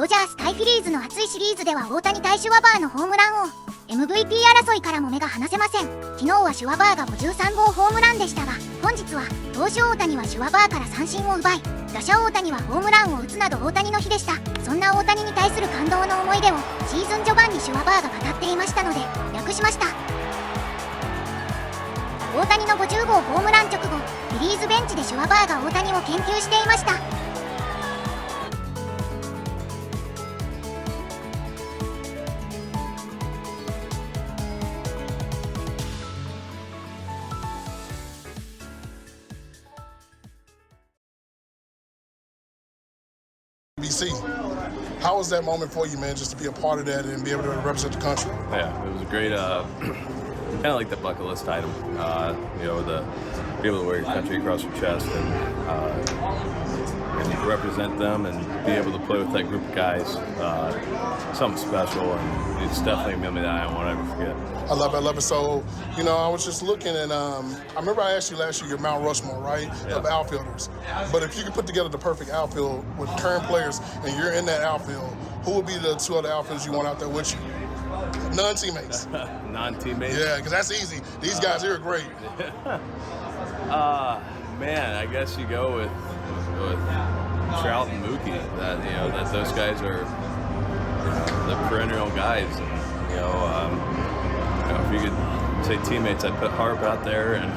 ドジャース対フィリーズの熱いシリーズでは大谷対シュワバーのホームラン王 MVP 争いからも目が離せません。昨日はシュワバーが53号ホームランでしたが、本日は投手大谷はシュワバーから三振を奪い、打者大谷はホームランを打つなど大谷の日でした。そんな大谷に対する感動の思い出をシーズン序盤にシュワバーが語っていましたので訳しました。大谷の50号ホームラン直後、フィリーズベンチでシュワバーが大谷を研究していました。BC. How was that moment for you, man, just to be a part of that and be able to represent the country? Yeah, it was a great, kind of like the bucket list item, be able to wear your country across your chest and represent them and be able to play with that group of guys, something special, and it's definitely a memory that I won't ever forget. I love it. So, I was just looking and I remember I asked you last year your Mount Rushmore, right, of outfielders. But if you could put together the perfect outfield with current players and you're in that outfield, who would be the two other outfielders you want out there with you? Non-teammates. Non-teammates? Yeah, because that's easy. These guys here are great. Man, I guess you go with Trout and Mookie. That those guys are the perennial guys. And, if you could say teammates, I'd put Harp out there, and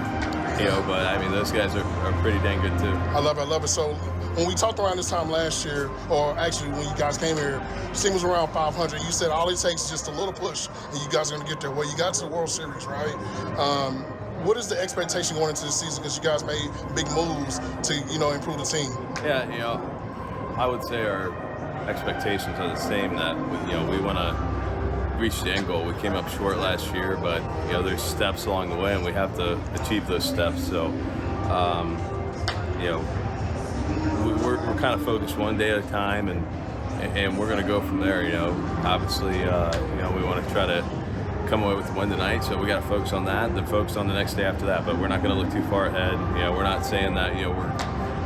but I mean those guys are pretty dang good too. I love it. So when we talked around this time last year, or actually when you guys came here, the team was around 500. You said all it takes is just a little push, and you guys are going to get there. Well, you got to the World Series, right? What is the expectation going into the season? Because you guys made big moves to improve the team. Yeah, I would say our expectations are the same. That we want to reach the end goal. We came up short last year, but there's steps along the way, and we have to achieve those steps. So, we're kind of focused one day at a time, and we're going to go from there. Obviously, we want to try to come away with the win tonight, so we got to focus on that, then focus on the next day after that. But we're not going to look too far ahead. We're not saying that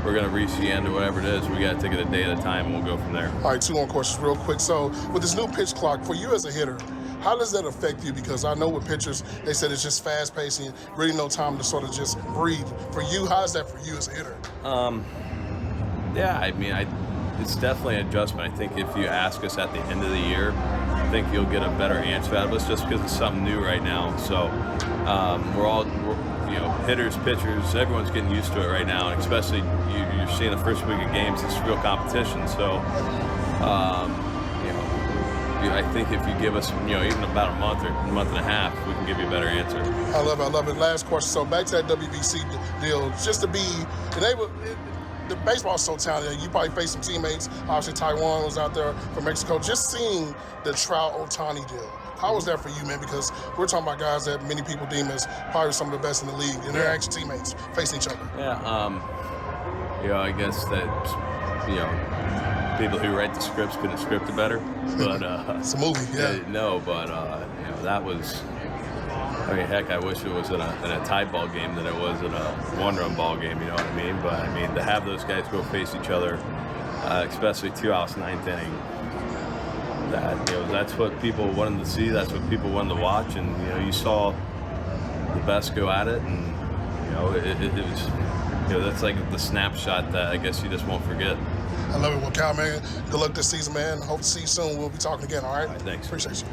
we're going to reach the end or whatever it is. We got to take it a day at a time, and we'll go from there. All right, two more questions real quick. So with this new pitch clock, for you as a hitter, how does that affect you? Because I know with pitchers, they said it's just fast-paced and really no time to sort of just breathe. For you, how is that for you as a hitter? Yeah, I mean, it's definitely an adjustment. I think if you ask us at the end of the year, I think you'll get a better answer out of us just because it's something new right now. So we're all hitters, pitchers, everyone's getting used to it right now, and especially you're seeing the first week of games, it's real competition. So, I think if you give us, even about a month or a month and a half, we can give you a better answer. I love it. Last question. So back to that WBC deal, just to be enabled. The baseball is so talented. You probably faced some teammates. Obviously, Taiwan was out there from Mexico. Just seeing the Trout-Ohtani deal. How was that for you, man? Because we're talking about guys that many people deem as probably some of the best in the league, and they're actually teammates facing each other. Yeah, I guess that, people who write the scripts couldn't script it better. But it's a movie, yeah. That was. I mean, heck, I wish it was in a tie ball game than it was in a one-run ball game. You know what I mean? But I mean, to have those guys go face each other, especially 2 outs, 9th inning. That's what people wanted to see. That's what people wanted to watch, and you saw the best go at it, and it was that's like the snapshot that I guess you just won't forget. I love it. Well, Cal, man, good luck this season, man. Hope to see you soon. We'll be talking again. All right? Thanks. Appreciate you.